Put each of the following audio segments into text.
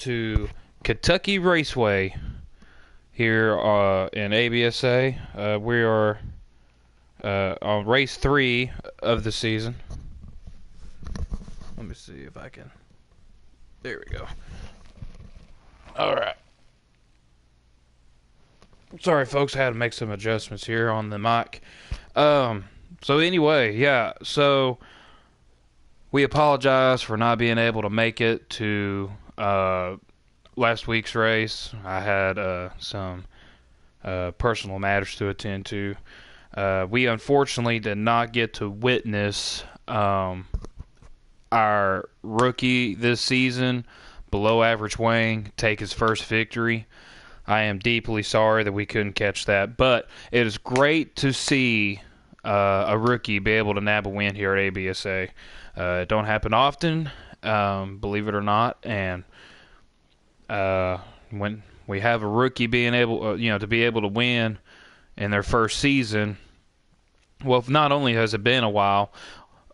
to Kentucky Raceway here in ABSA. We are on race 3 of the season. Let me see if I can. There we go. All right. Sorry, folks. I had to make some adjustments here on the mic. So anyway, yeah. So we apologize for not being able to make it to last week's race. I had some personal matters to attend to. We unfortunately did not get to witness our rookie this season, below average Wang, take his first victory. I am deeply sorry that we couldn't catch that, but it is great to see a rookie be able to nab a win here at ABSA. It don't happen often, believe it or not, and when we have a rookie being able, to be able to win in their first season, well, not only has it been a while,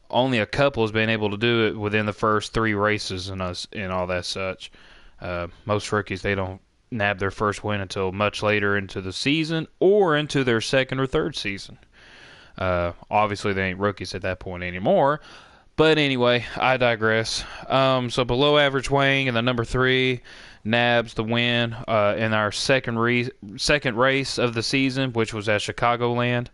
only a couple has been able to do it within the first 3 races and all that such. Most rookies, they don't nab their first win until much later into the season or into their second or third season. Obviously, they ain't rookies at that point anymore. But anyway, I digress. So below average Wang in the number 3 nabs the win in our second race of the season, which was at Chicagoland.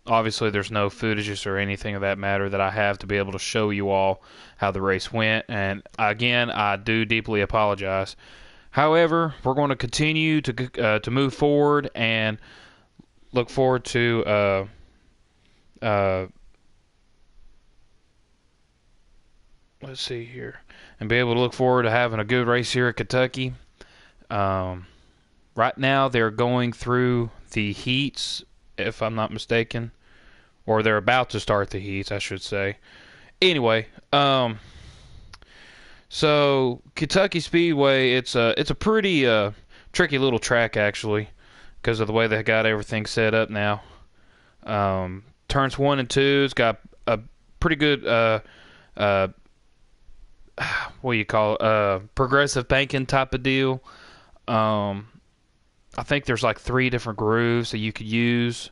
Obviously, there's no footages or anything of that matter that I have to be able to show you all how the race went. And again, I do deeply apologize. However, we're going to continue to move forward and look forward to let's see here, and be able to look forward to having a good race here at Kentucky. Right now, they're going through the heats, if I'm not mistaken, or they're about to start the heats, I should say. Anyway, so Kentucky Speedway, it's a pretty tricky little track actually, because of the way they got everything set up now. Turns 1 and 2, it's got a pretty good what do you call it? Progressive banking type of deal. I think there's like 3 different grooves that you could use.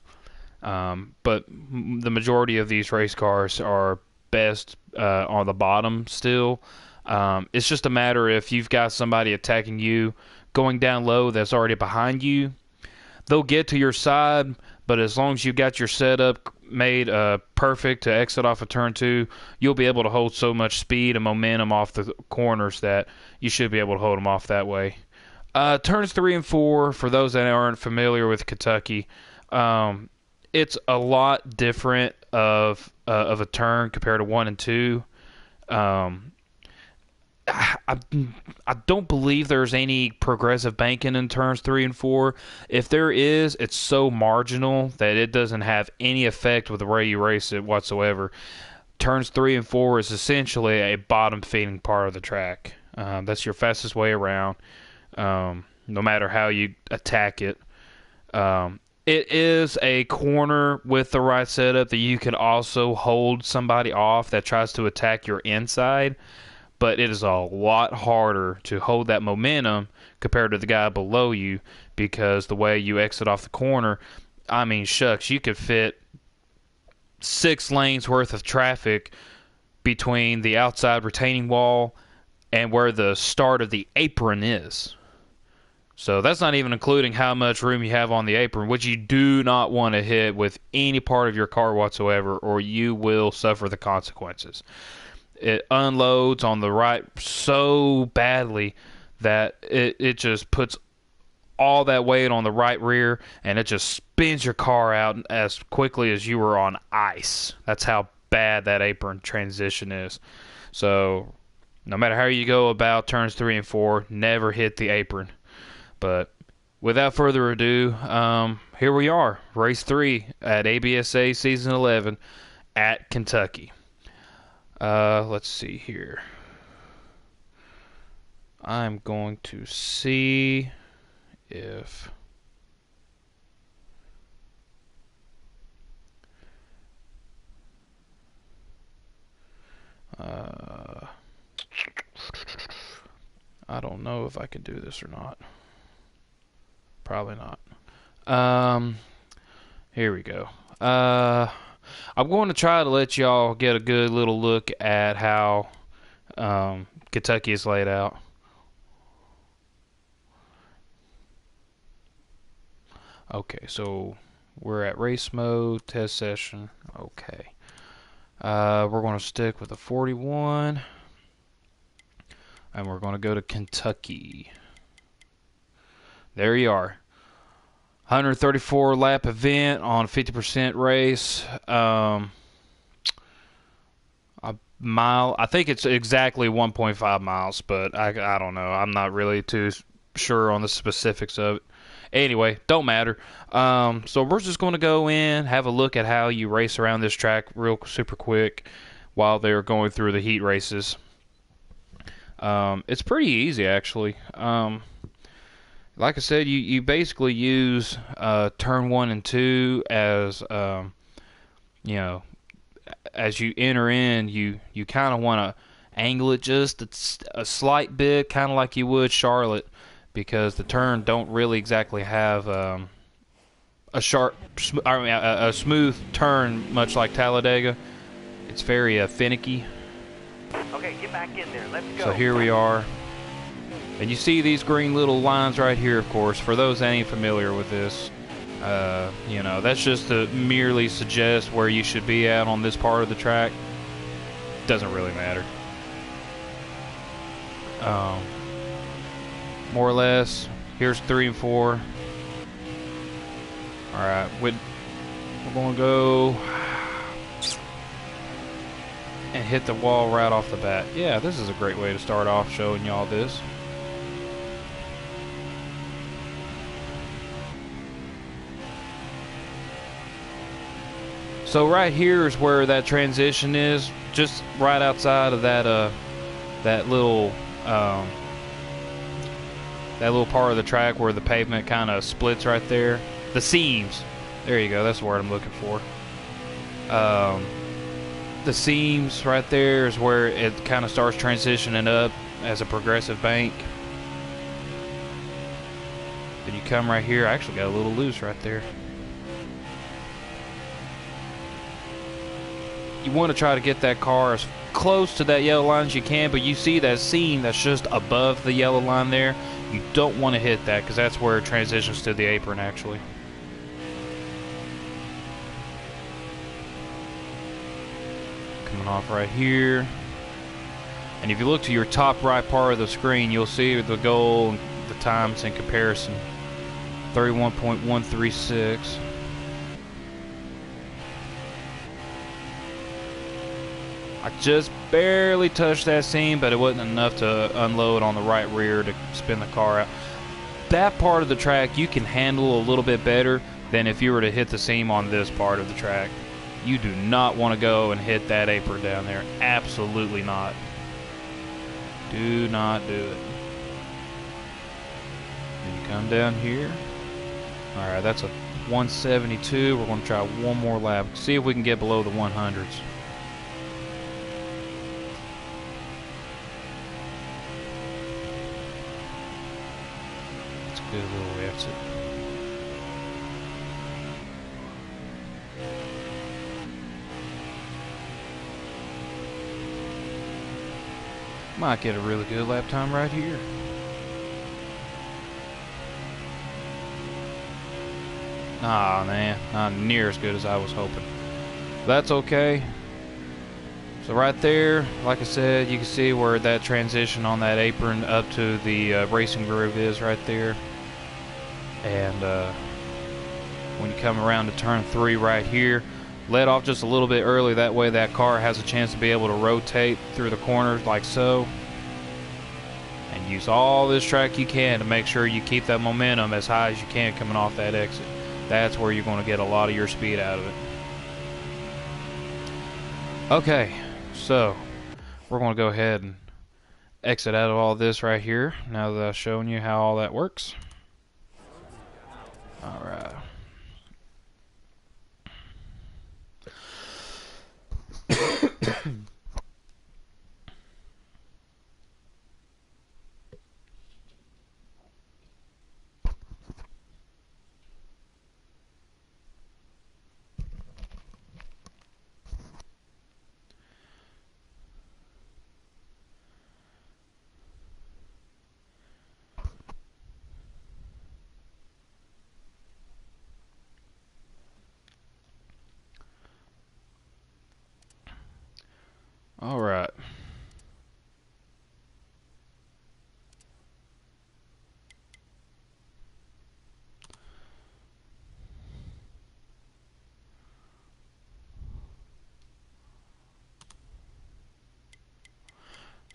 But the majority of these race cars are best on the bottom still. It's just a matter if you've got somebody attacking you going down low that's already behind you. They'll get to your side, but as long as you got your setup made perfect to exit off of turn 2, you'll be able to hold so much speed and momentum off the corners that you should be able to hold them off that way. Turns 3 and 4, for those that aren't familiar with Kentucky, it's a lot different of a turn compared to 1 and 2. I don't believe there's any progressive banking in turns 3 and 4. If there is, it's so marginal that it doesn't have any effect with the way you race it whatsoever. Turns 3 and 4 is essentially a bottom feeding part of the track. That's your fastest way around, no matter how you attack it. It is a corner with the right setup that you can also hold somebody off that tries to attack your inside, but it is a lot harder to hold that momentum compared to the guy below you, because the way you exit off the corner, I mean, shucks, you could fit 6 lanes worth of traffic between the outside retaining wall and where the start of the apron is. So that's not even including how much room you have on the apron, which you do not want to hit with any part of your car whatsoever, or you will suffer the consequences. It unloads on the right so badly that it just puts all that weight on the right rear, and it just spins your car out as quickly as you were on ice. That's how bad that apron transition is. So no matter how you go about turns 3 and 4, never hit the apron. But without further ado, here we are, race 3 at ABSA Season 11 at Kentucky. Let's see here. I'm going to see if I don't know if I can do this or not. Probably not. Here we go. I'm going to try to let y'all get a good little look at how Kentucky is laid out. Okay, so we're at race mode, test session. Okay. We're going to stick with the 41. And we're going to go to Kentucky. There you are. 134 lap event on a 50% race. A mile. I think it's exactly 1.5 miles, but I don't know. I'm not really too sure on the specifics of it. Anyway, don't matter. So we're just going to go in, have a look at how you race around this track real super quick while they're going through the heat races. It's pretty easy, actually. Like I said, you basically use turn 1 and 2 as as you enter in, you kind of want to angle it just a slight bit, kind of like you would Charlotte, because the turn don't really exactly have a smooth turn, much like Talladega. It's very finicky. Okay, get back in there. Let's go. So here we are. And you see these green little lines right here, of course. For those that ain't familiar with this, that's just to merely suggest where you should be at on this part of the track. Doesn't really matter. More or less. Here's 3 and 4. Alright, we're going to go and hit the wall right off the bat. Yeah, this is a great way to start off showing y'all this. So right here is where that transition is, just right outside of that little part of the track where the pavement kind of splits right there. The seams. There you go. That's the word I'm looking for. The seams right there is where it kind of starts transitioning up as a progressive bank. Then you come right here. I actually got a little loose right there. You want to try to get that car as close to that yellow line as you can, but you see that seam that's just above the yellow line there. You don't want to hit that because that's where it transitions to the apron actually. Coming off right here. And if you look to your top right part of the screen, you'll see the goal and the times in comparison. 31.136. I just barely touched that seam, but it wasn't enough to unload on the right rear to spin the car out. That part of the track you can handle a little bit better than if you were to hit the seam on this part of the track. You do not want to go and hit that apron down there. Absolutely not. Do not do it. And you come down here. Alright, that's a 172. We're going to try one more lap. See if we can get below the 100s. Good little exit. Might get a really good lap time right here. Nah, man, not near as good as I was hoping. That's okay. So right there, like I said, you can see where that transition on that apron up to the racing groove is right there. And when you come around to turn 3 right here, let off just a little bit early. That way that car has a chance to be able to rotate through the corners like so. And use all this track you can to make sure you keep that momentum as high as you can coming off that exit. That's where you're going to get a lot of your speed out of it. Okay, so we're going to go ahead and exit out of all this right here now that I've shown you how all that works. Alright.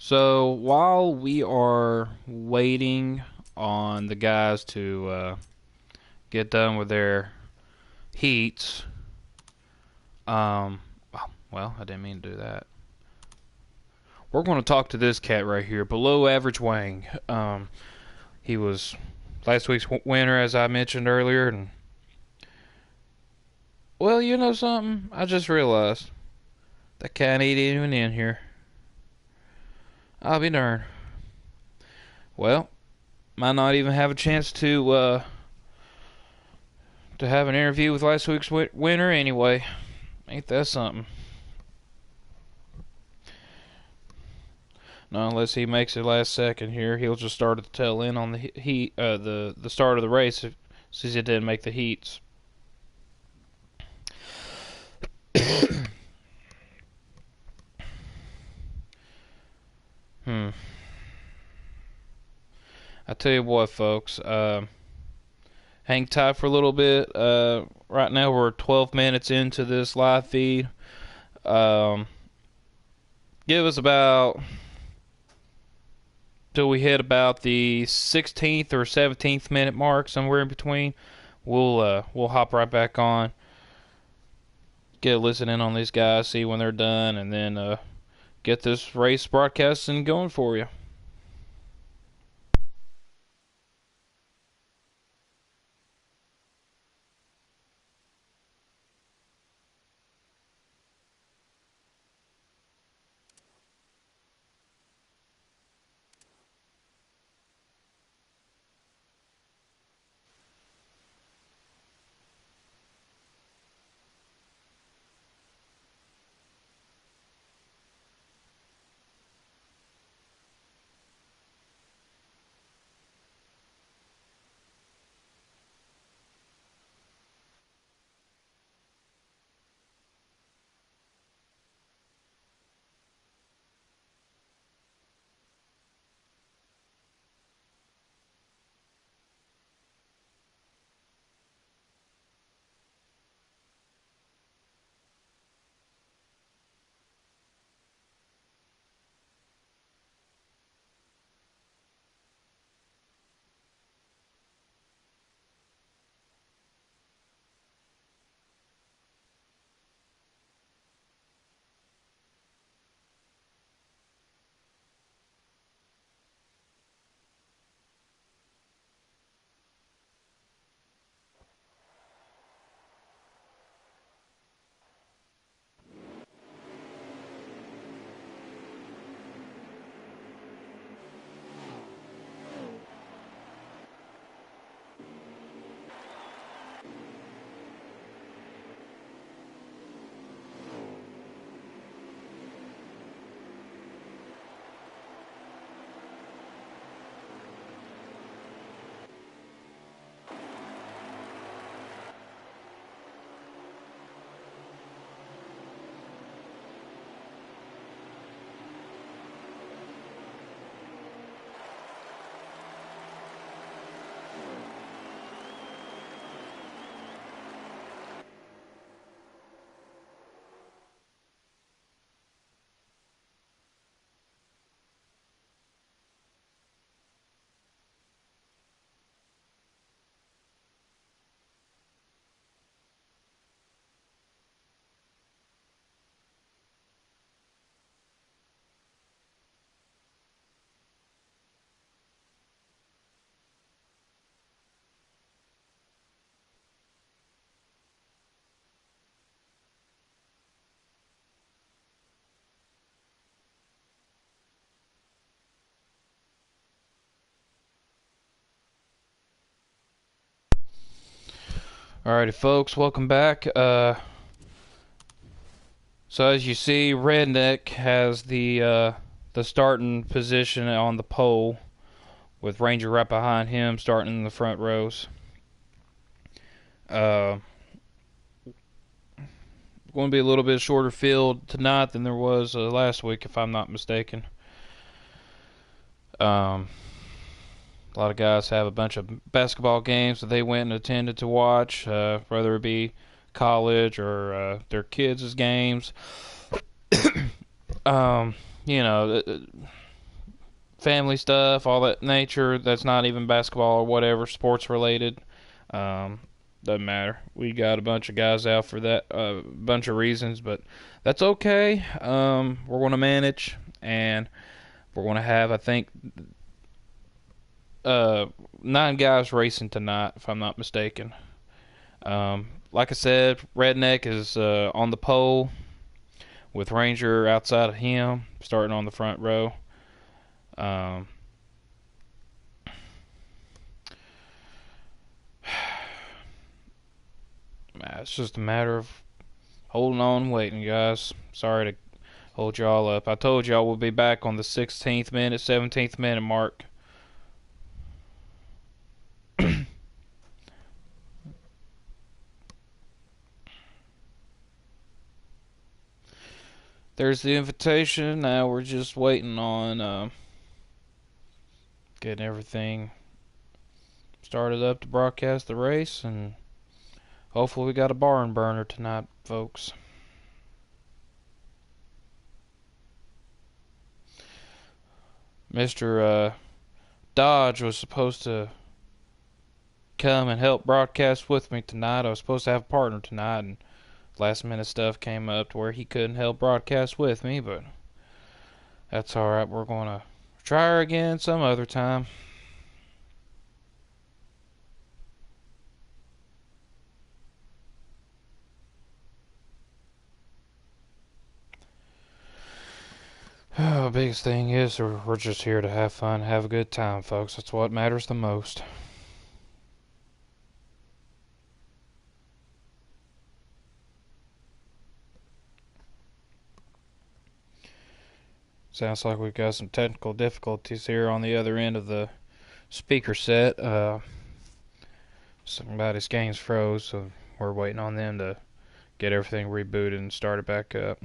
So while we are waiting on the guys to get done with their heats, um, well, I didn't mean to do that. We're going to talk to this cat right here, Below Average Wang. He was last week's winner, as I mentioned earlier, and well, you know something? I just realized that cat ain't even in here. I'll be darned. Well, might not even have a chance to have an interview with last week's winner anyway. Ain't that something? No, unless he makes it last second here, he'll just start at the tail end on the heat, the start of the race, since he didn't make the heats. I tell you what, folks. Hang tight for a little bit. Right now we're 12 minutes into this live feed. Give us about till we hit about the 16th or 17th minute mark, somewhere in between. We'll hop right back on, get a listen in on these guys, see when they're done, and then get this race broadcasting going for you. Alrighty, folks, welcome back. So as you see, Redneck has the starting position on the pole, with Ranger right behind him, starting in the front rows. Going to be a little bit shorter field tonight than there was last week, if I'm not mistaken. A lot of guys have a bunch of basketball games that they went and attended to watch, whether it be college or their kids' games. You know, family stuff, all that nature. That's not even basketball or whatever, sports related. Um, doesn't matter. We got a bunch of guys out for that, a bunch of reasons, but that's okay. We're going to manage, and we're going to have, I think, uh, 9 guys racing tonight, if I'm not mistaken. Like I said, Redneck is on the pole with Ranger outside of him, starting on the front row. Um, it's just a matter of holding on, waiting, guys. Sorry to hold y'all up. I told y'all we'll be back on the 16th minute, 17th minute mark. There's the invitation. Now we're just waiting on getting everything started up to broadcast the race, and hopefully we got a barn burner tonight, folks. Mr. Dodge was supposed to come and help broadcast with me tonight. I was supposed to have a partner tonight, and last minute stuff came up to where he couldn't help broadcast with me, but that's alright. We're going to try her again some other time. Oh, biggest thing is we're just here to have fun, have a good time, folks. That's what matters the most. Sounds like we've got some technical difficulties here on the other end of the speaker set. Somebody's games froze, so we're waiting on them to get everything rebooted and started back up.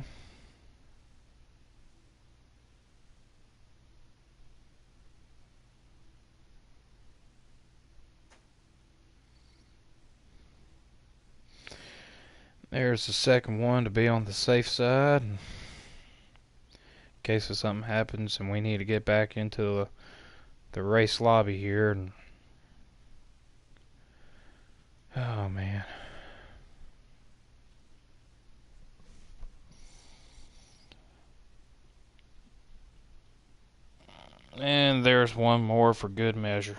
There's the second one to be on the safe side, in case something happens and we need to get back into the race lobby here. And oh man. And there's one more for good measure.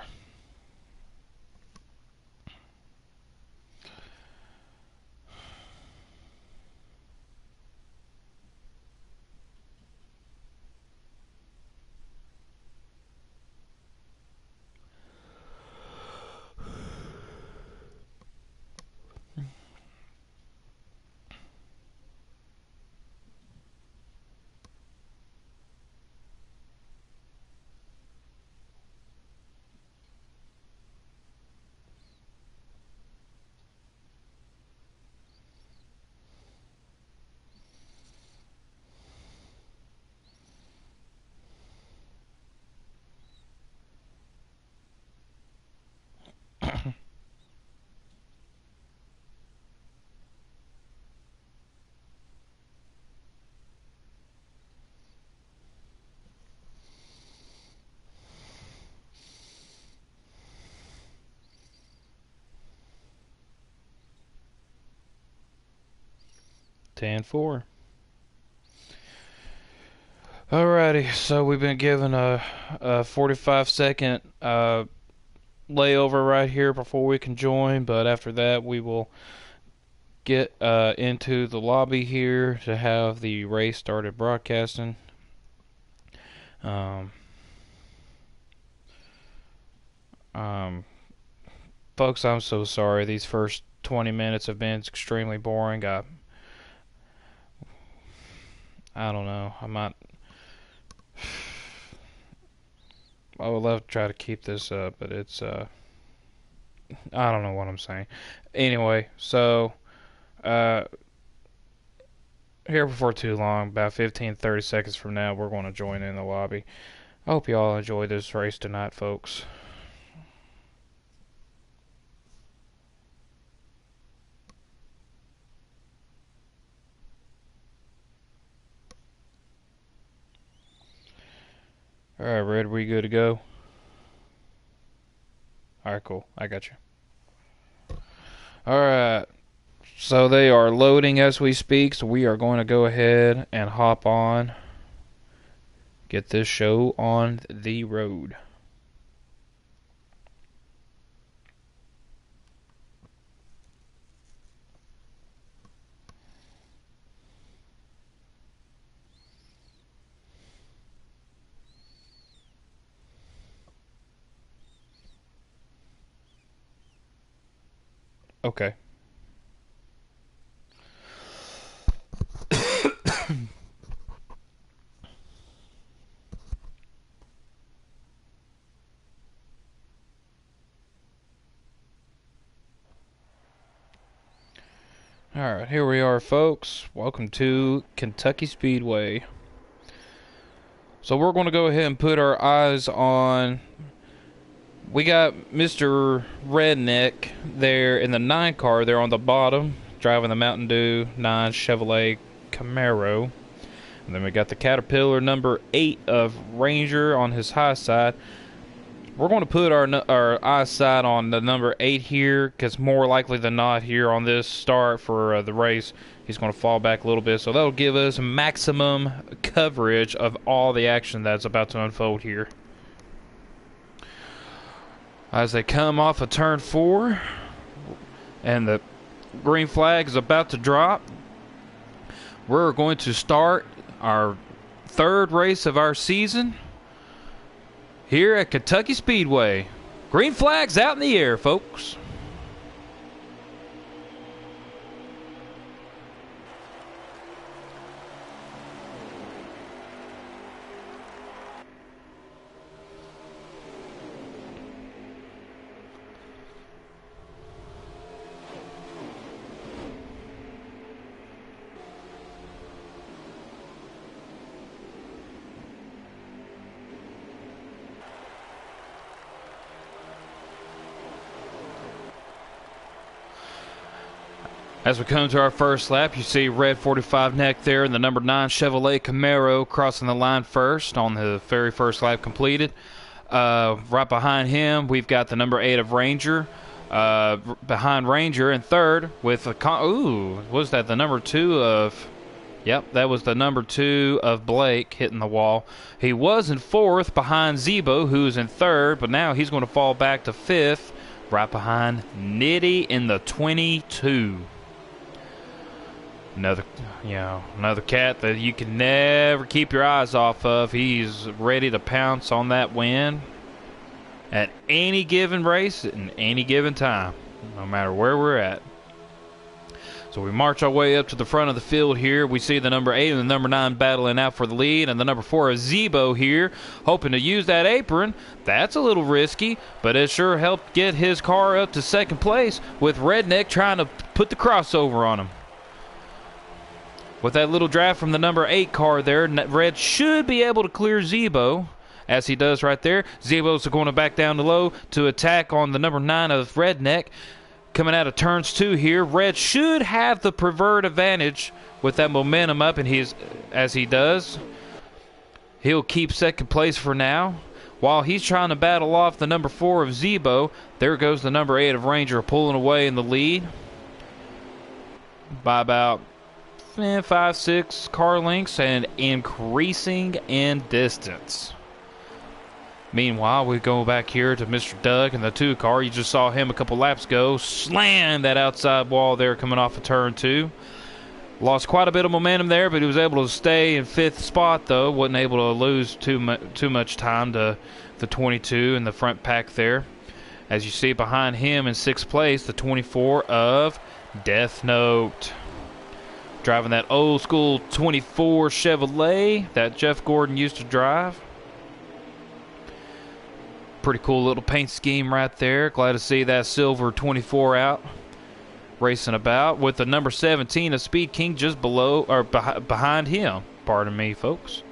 Ten four. Alrighty, so we've been given a 45-second layover right here before we can join, but after that we will get into the lobby here to have the race started broadcasting. Um, um, Folks, I'm so sorry. These first 20 minutes have been extremely boring. I don't know. I would love to try to keep this up, but it's I don't know what I'm saying. Anyway, so here before too long, about 15-30 seconds from now, we're going to join in the lobby. I hope you all enjoy this race tonight, folks. All right, Red, we good to go? All right, cool. I got you. All right. So they are loading as we speak, so we are going to go ahead and hop on. Get this show on the road. Okay. Alright, here we are, folks. Welcome to Kentucky Speedway. So we're going to go ahead and put our eyes on... We got Mr. Redneck there in the 9 car there on the bottom, driving the Mountain Dew 9 Chevrolet Camaro. And then we got the Caterpillar number 8 of Ranger on his high side. We're going to put our eyesight on the number 8 here, because more likely than not here on this start for the race, he's going to fall back a little bit. So that'll give us maximum coverage of all the action that's about to unfold here. As they come off of turn 4, and the green flag is about to drop, we're going to start our 3rd race of our season here at Kentucky Speedway. Green flag's out in the air, folks. As we come to our first lap, you see red 45 neck there and the number 9 Chevrolet Camaro crossing the line first on the very first lap completed. Right behind him, we've got the number 8 of Ranger. Behind Ranger in third with a... was that the number 2 of... Yep, that was the number 2 of Blake hitting the wall. He was in 4th behind Zebo, who's in 3rd, but now he's going to fall back to 5th, right behind Nitty in the 22. Another cat that you can never keep your eyes off of. He's ready to pounce on that win at any given race, in any given time, no matter where we're at. So we march our way up to the front of the field here. We see the number 8 and the number 9 battling out for the lead, and the number 4 is Zebo here, hoping to use that apron. That's a little risky, but it sure helped get his car up to 2nd place, with Redneck trying to put the crossover on him. With that little draft from the number 8 car there, Red should be able to clear Zebo, as he does right there. Zebo's going to back down to low to attack on the number 9 of Redneck. Coming out of turns 2 here, Red should have the preferred advantage with that momentum up, and as he does, he'll keep 2nd place for now. While he's trying to battle off the number 4 of Zebo, there goes the number 8 of Ranger pulling away in the lead by about 5-6 car lengths and increasing in distance. Meanwhile, we go back here to Mr. Doug in the 2 car. You just saw him a couple laps ago slam that outside wall there coming off of turn 2. Lost quite a bit of momentum there, but he was able to stay in 5th spot, though. Wasn't able to lose too much time to the 22 in the front pack there. As you see behind him in 6th place, the 24 of Death Note. Driving that old school 24 Chevrolet that Jeff Gordon used to drive. Pretty cool little paint scheme right there. Glad to see that silver 24 out racing about with the number 17 of Speed King just below or behind him. Pardon me, folks.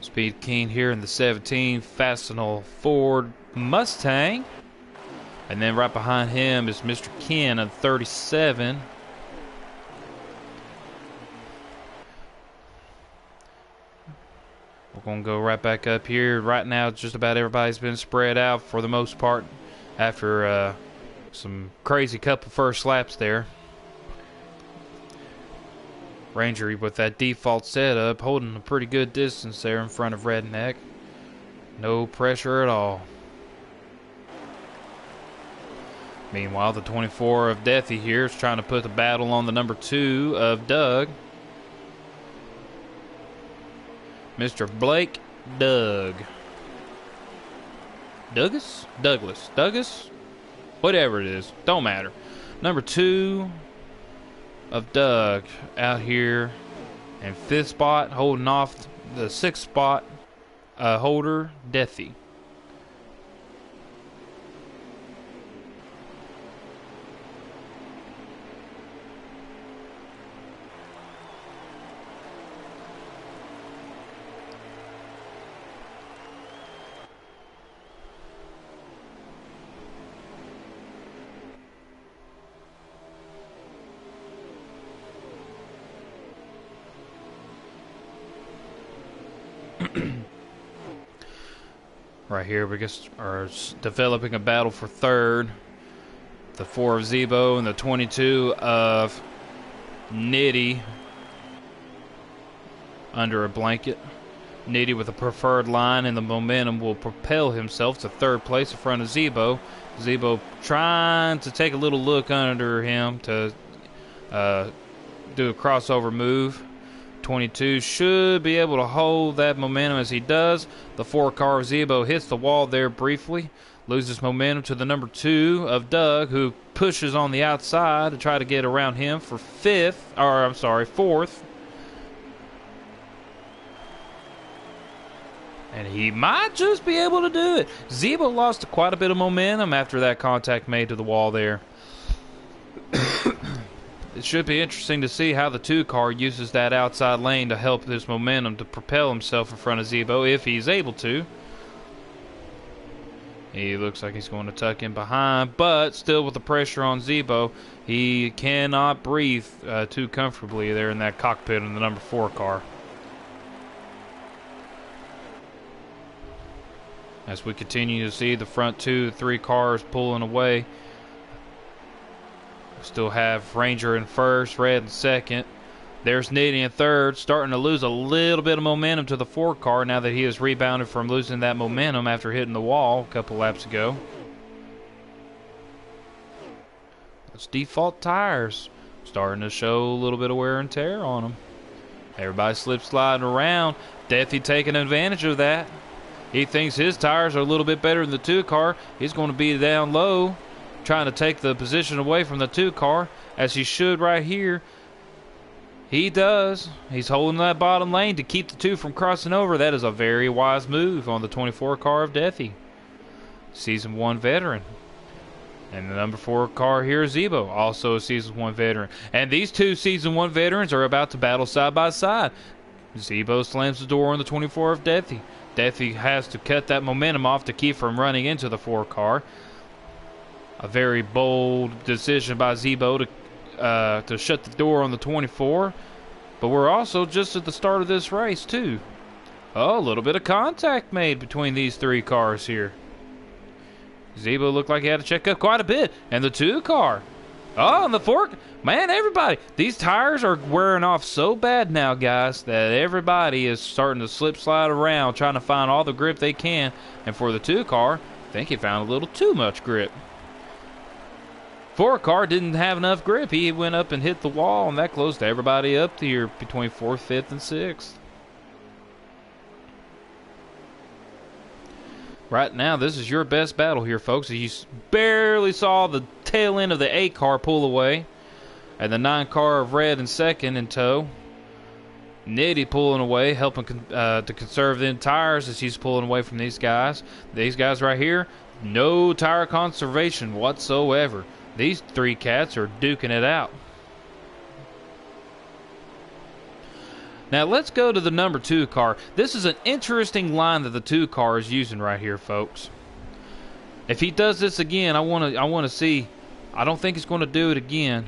Speed King here in the 17 Fastenal Ford Mustang. And then right behind him is Mr. Ken of 37. We're going to go right back up here. Right now, just about everybody's been spread out for the most part after some crazy couple first laps there. Ranger with that default setup, holding a pretty good distance there in front of Redneck. No pressure at all. Meanwhile, the 24 of Deathy here is trying to put the battle on the number 2 of Doug. Mr. Blake Doug. Douglas? Whatever it is. Don't matter. Number 2 of Doug out here in 5th spot, holding off the 6th spot holder, Deathy. Right here, we just are developing a battle for 3rd. The 4 of Zebo and the 22 of Nitty under a blanket. Nitty with a preferred line, and the momentum will propel himself to 3rd place in front of Zebo. Zebo trying to take a little look under him to do a crossover move. 22 should be able to hold that momentum as he does. The 4 car of Zebo hits the wall there briefly, loses momentum to the number 2 of Doug, who pushes on the outside to try to get around him for 4th. And he might just be able to do it. Zebo lost quite a bit of momentum after that contact made to the wall there. It should be interesting to see how the 2 car uses that outside lane to help this momentum to propel himself in front of Zebo if he's able to. He looks like he's going to tuck in behind, but still with the pressure on Zebo, he cannot breathe too comfortably there in that cockpit in the number 4 car. As we continue to see the front 2, 3 cars pulling away. Still have Ranger in 1st, Red in 2nd. There's Nitty in 3rd, starting to lose a little bit of momentum to the 4 car now that he has rebounded from losing that momentum after hitting the wall a couple laps ago. Those default tires starting to show a little bit of wear and tear on them. Everybody slip sliding around. Deathy taking advantage of that. He thinks his tires are a little bit better than the 2 car. He's going to be down low, trying to take the position away from the 2 car, as he should right here. He does. He's holding that bottom lane to keep the 2 from crossing over. That is a very wise move on the 24 car of Deathy. Season 1 veteran. And the number 4 car here is Zebo, also a Season 1 veteran. And these 2 Season 1 veterans are about to battle side by side. Zebo slams the door on the 24 of Deathy. Deathy has to cut that momentum off to keep from running into the 4 car. A very bold decision by Zebo to shut the door on the 24. But we're also just at the start of this race, too. Oh, a little bit of contact made between these 3 cars here. Zebo looked like he had to check up quite a bit. And the 2 car. Oh, and the 4. Man, everybody. These tires are wearing off so bad now, guys, that everybody is starting to slip slide around, trying to find all the grip they can. And for the 2 car, I think he found a little too much grip. 4 car didn't have enough grip. He went up and hit the wall, and that closed everybody up here between 4th, 5th, and 6th. Right now, this is your best battle here, folks. You barely saw the tail end of the 8 car pull away, and the 9 car of Red in 2nd in tow. Nitty pulling away, helping to conserve the tires as he's pulling away from these guys. These guys right here, no tire conservation whatsoever. These 3 cats are duking it out. Now let's go to the number 2 car. This is an interesting line that the 2 car is using right here, folks. If he does this again, I want to see. I don't think he's going to do it again.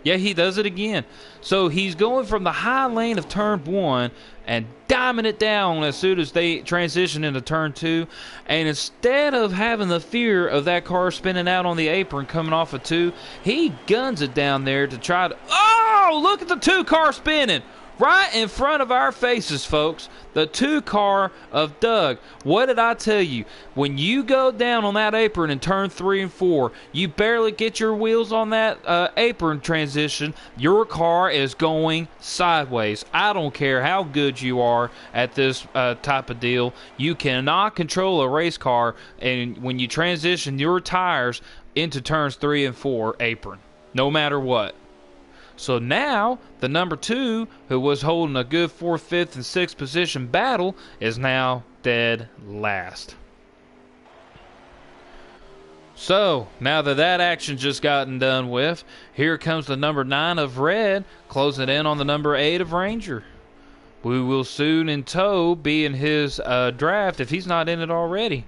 Yeah, he does it again. So he's going from the high lane of turn 1 and diming it down as soon as they transition into turn 2. And instead of having the fear of that car spinning out on the apron coming off of 2, he guns it down there to try to... Oh, look at the 2 car spinning! Right in front of our faces, folks. The 2 car of Doug. What did I tell you? When you go down on that apron in turn 3 and 4, you barely get your wheels on that apron transition, your car is going sideways. I don't care how good you are at this type of deal. You cannot control a race car and when you transition your tires into turns 3 and 4 apron. No matter what. So now, the number 2, who was holding a good 4th, 5th, and 6th position battle, is now dead last. So, now that that action just gotten done with, here comes the number 9 of Red, closing in on the number 8 of Ranger. We will soon in tow be in his draft if he's not in it already.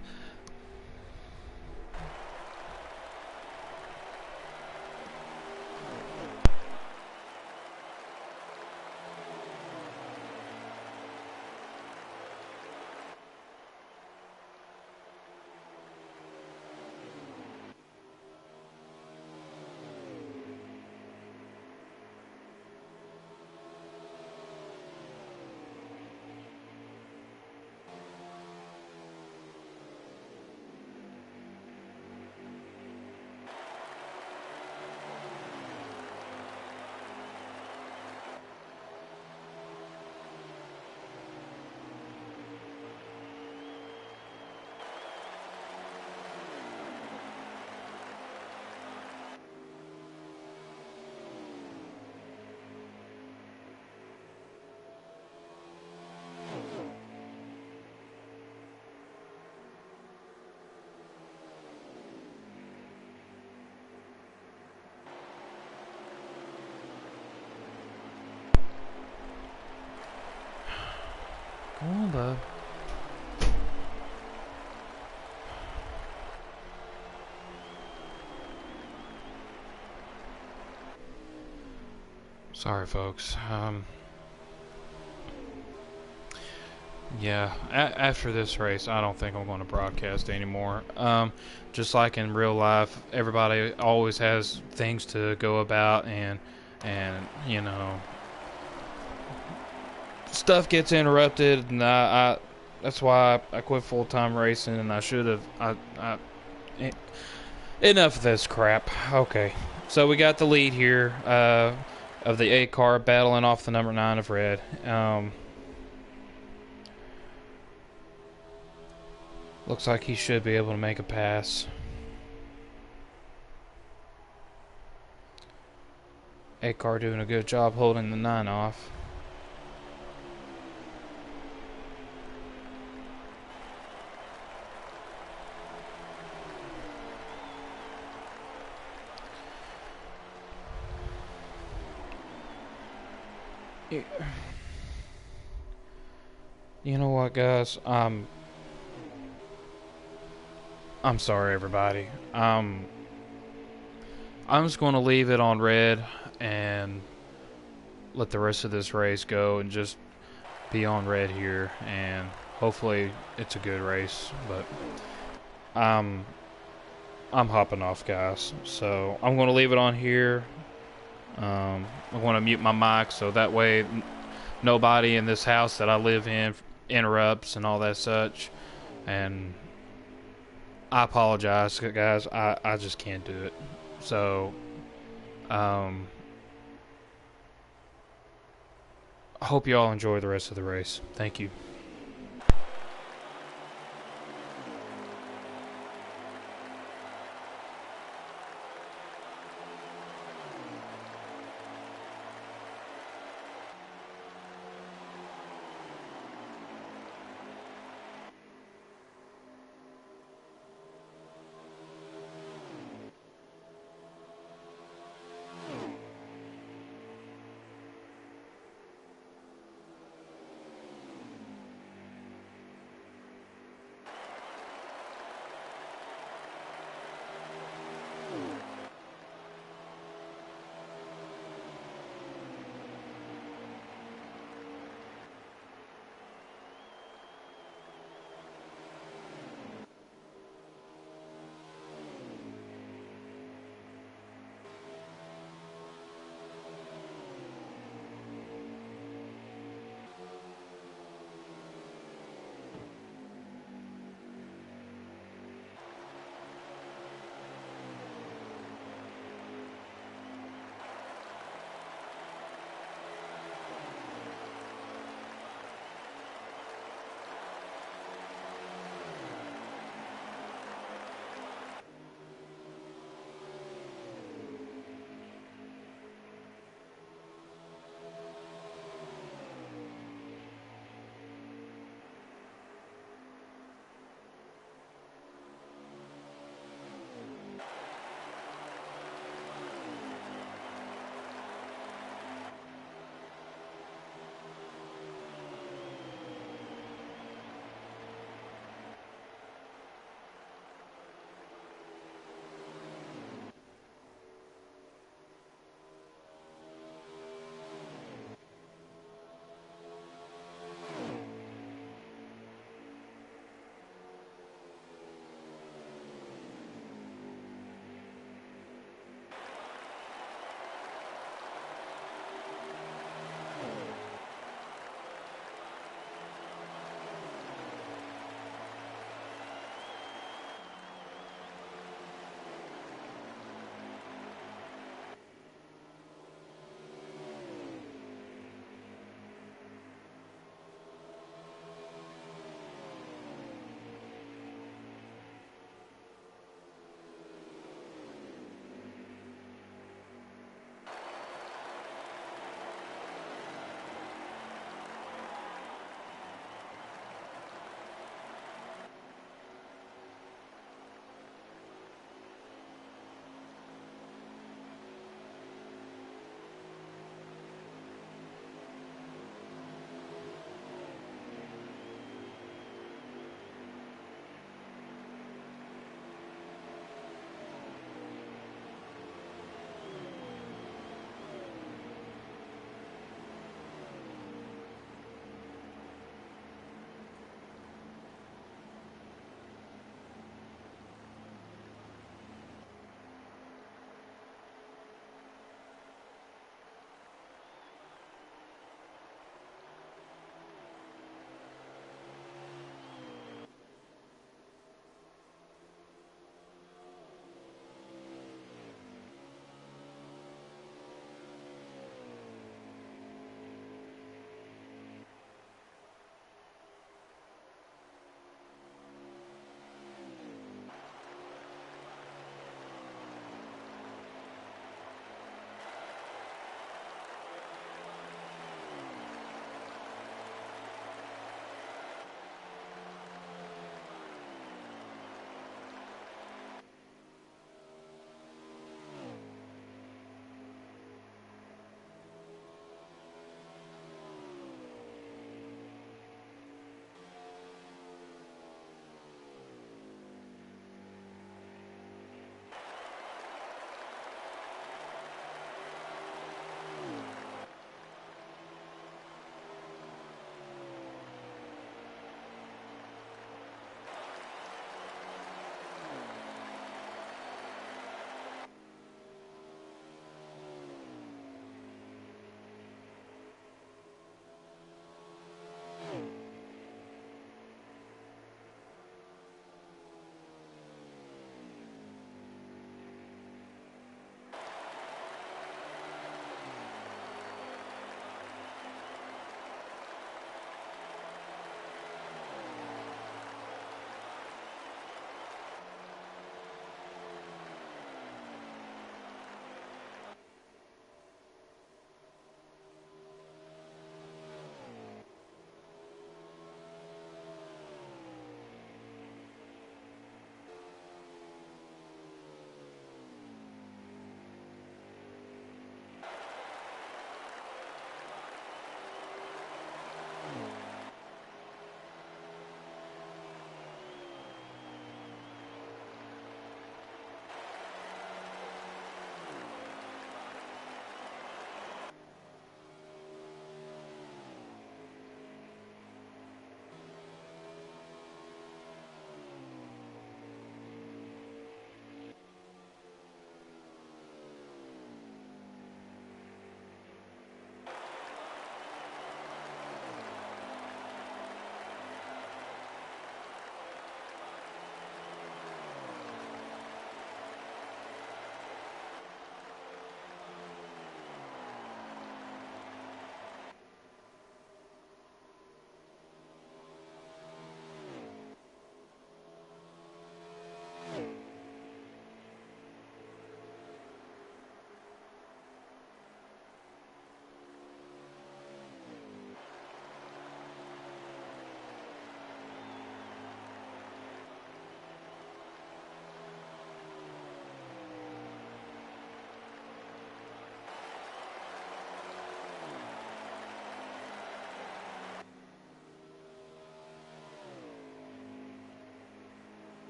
Come on, bub. Sorry, folks. Yeah, after this race, I don't think I'm going to broadcast anymore. Just like in real life, everybody always has things to go about, and you know, stuff gets interrupted, and I that's why I quit full-time racing, and I should have. Enough of this crap. Okay, so we got the lead here of the 8 car battling off the number 9 of Red. Looks like he should be able to make a pass. 8 car doing a good job holding the 9 off. You know what, guys? I'm sorry, everybody. I'm just going to leave it on Red and let the rest of this race go and just be on Red here, and hopefully it's a good race. But I'm hopping off, guys. So I'm going to leave it on here. I'm going to mute my mic so that way nobody in this house that I live in interrupts and all that such. And I apologize, guys. I just can't do it. So, I hope you all enjoy the rest of the race. Thank you.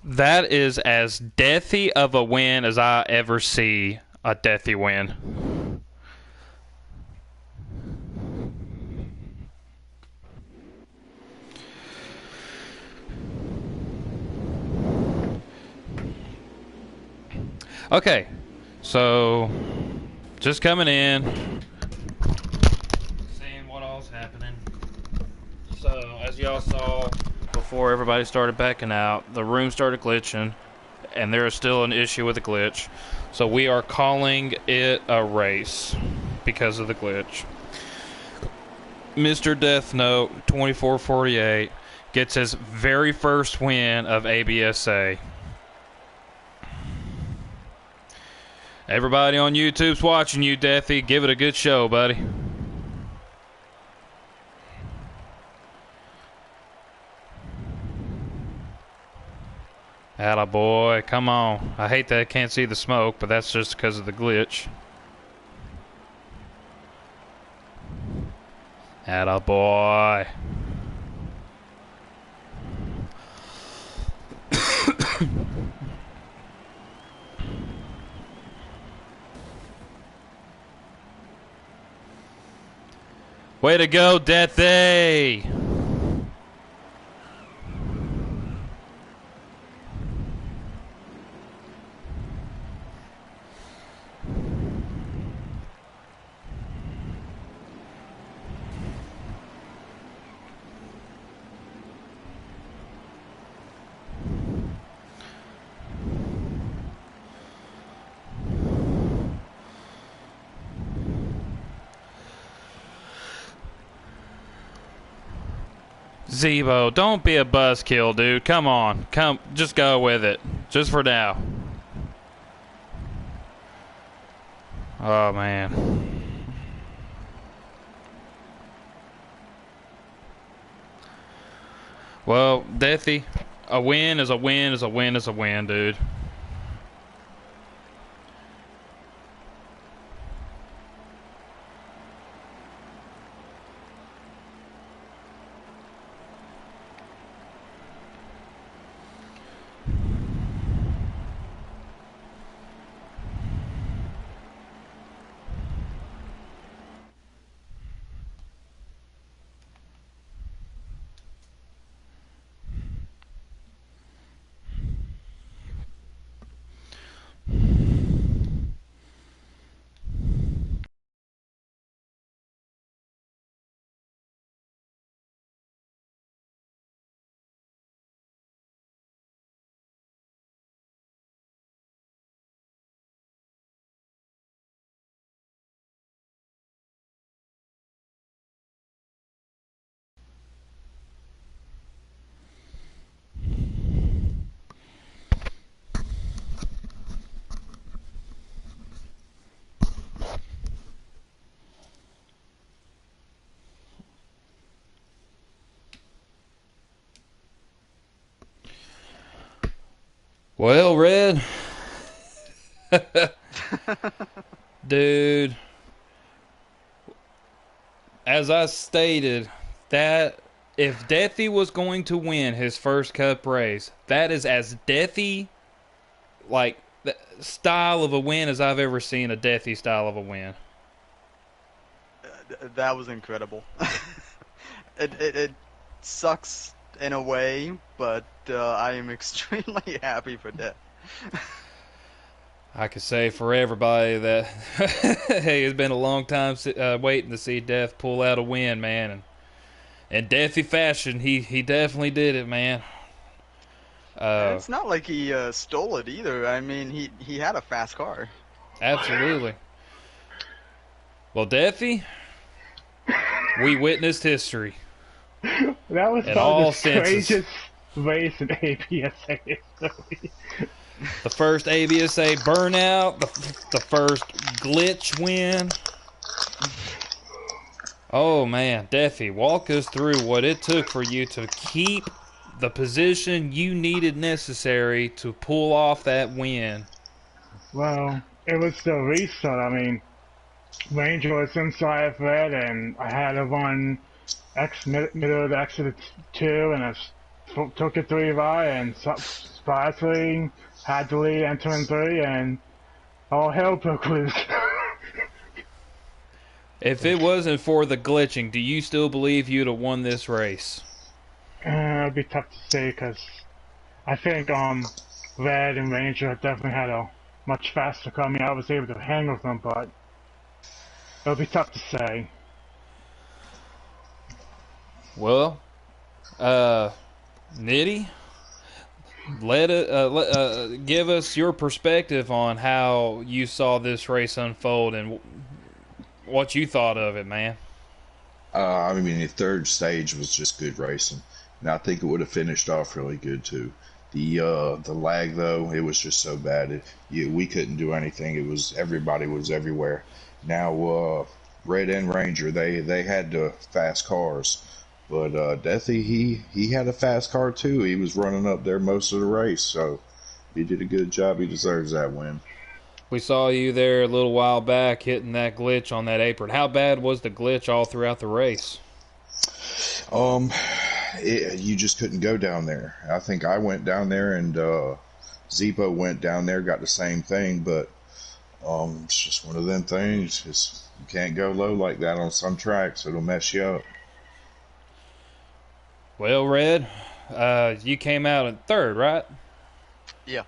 That is as deathy of a win as I ever see a deathy win. Okay, so just coming in, seeing what all's happening. So as y'all saw before everybody started backing out, the room started glitching, and there is still an issue with the glitch. So we are calling it a race because of the glitch. Mr. Death Note 2448 gets his very first win of ABSA. Everybody on YouTube's watching you, Deathy. Give it a good show, buddy. Atta boy, come on. I hate that I can't see the smoke, but that's just because of the glitch. Atta boy. Way to go, Deathy! Zebo, don't be a buzzkill, dude. Come on. Just go with it. Just for now. Oh, man. Well, Deathy, a win is a win is a win is a win, dude. Well, Red. Dude. As I stated, that if Deathy was going to win his first cup race, that is as Deathy, like, style of a win as I've ever seen a Deathy style of a win. That was incredible. It sucks in a way, but I am extremely happy for that. I could say for everybody that, hey, it's been a long time waiting to see Death pull out a win, man. And in Deathy fashion, he definitely did it, man. It's not like he stole it either. I mean, he had a fast car. Absolutely. Well, Deathy, we witnessed history. That was In probably all the senses. strangest race in ABSA history. The first ABSA burnout, the first glitch win. Oh man, Deathy, walk us through what it took for you to keep the position you needed necessary to pull off that win. Well, it was the restart. I mean, Ranger was inside of red, and I had to run middle of the exit 2, and I took it 3 right and surprisingly had the lead entering 3, and all hell broke loose. If it wasn't for the glitching, do you still believe you'd have won this race? It'd be tough to say because I think Red and Ranger definitely had a much faster car. I mean, I was able to hang with them, but it'll be tough to say. Well, Nitty, give us your perspective on how you saw this race unfold and what you thought of it, man. I mean, the third stage was just good racing, and I think it would have finished off really good too. The lag though, it was just so bad. We couldn't do anything. Everybody was everywhere. Now Red and Ranger, they had the fast cars, but Deathy he had a fast car too. He was running up there most of the race, so he did a good job. He deserves that win. We saw you there a little while back hitting that glitch on that apron. How bad was the glitch all throughout the race? You just couldn't go down there. I think I went down there and Zippo went down there, got the same thing, but it's just one of them things. You can't go low like that on some tracks. It'll mess you up. Well, Red, you came out in third, right? Yeah.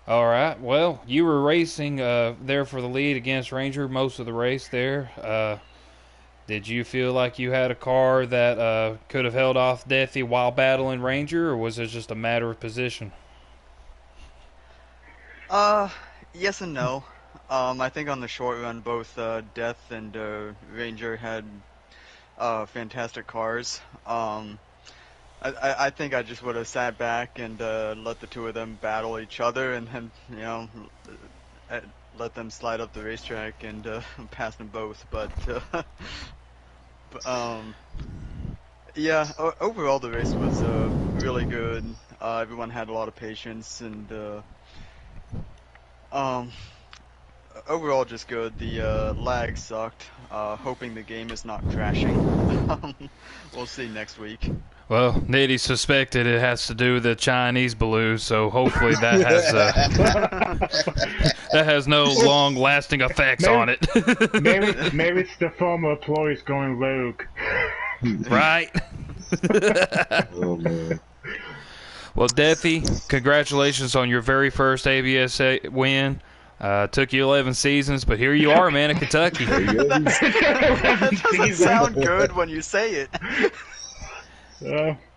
All right. Well, you were racing there for the lead against Ranger most of the race there. Did you feel like you had a car that could have held off Deathy while battling Ranger, or was it just a matter of position? Yes and no. I think on the short run, both Death and Ranger had fantastic cars. I think I just would have sat back and let the two of them battle each other, and then let them slide up the racetrack and pass them both. But yeah, overall the race was really good. Everyone had a lot of patience, and overall just good. The lag sucked. Hoping the game is not crashing. We'll see next week. Well, Nitty suspected it has to do with the Chinese balloon, so hopefully that has that has no long-lasting effects on it. maybe it's the former employees going rogue. Right? Oh man. Well, Deathy, congratulations on your very first ABSA win. Took you 11 seasons, but here you are, man, in Kentucky. That doesn't sound good when you say it.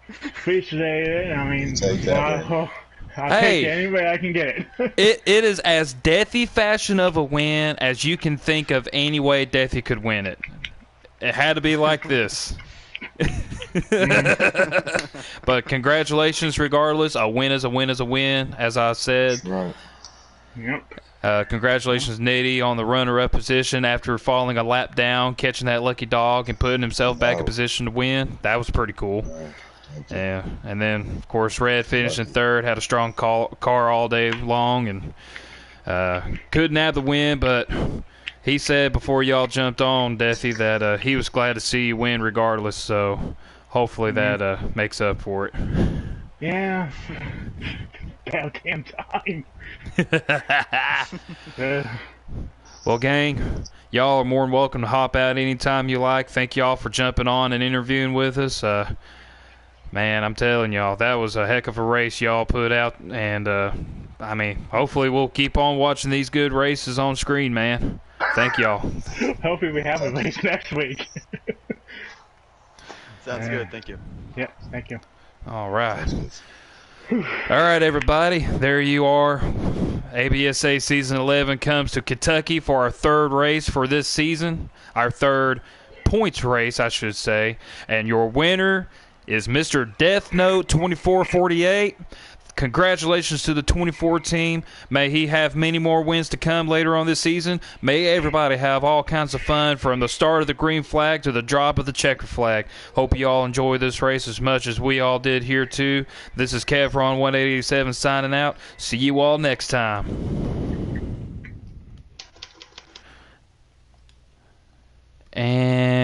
Appreciate it. I mean, I'll Hey. take it any way I can get it. It is as Deathy fashion of a win as you can think of any way Deathy could win it. It had to be like this. But congratulations regardless. A win is a win is a win, as I said. Right. Yep. Congratulations, Nitty, on the runner-up position after falling a lap down, catching that lucky dog, and putting himself back in position to win. That was pretty cool. Yeah, and then, of course, Red finished in third, had a strong car all day long, and couldn't have the win, but he said before y'all jumped on, Deathy, that he was glad to see you win regardless, so hopefully that makes up for it. Yeah. Goddamn time. Well, gang, y'all are more than welcome to hop out anytime you like. Thank y'all for jumping on and interviewing with us. Man, I'm telling y'all, that was a heck of a race y'all put out, and I mean, hopefully we'll keep on watching these good races on screen, man. Thank y'all. Hopefully we have a race next week. Sounds good. Thank you. Yep. Thank you. All right. All right, everybody. There you are. ABSA Season 11 comes to Kentucky for our third race for this season. Our third points race, I should say. And your winner is Mr. Death Note 2448. Congratulations to the 24 team. May he have many more wins to come later on this season. May everybody have all kinds of fun from the start of the green flag to the drop of the checker flag. Hope you all enjoy this race as much as we all did here too. This is Kevron 187 signing out. See you all next time.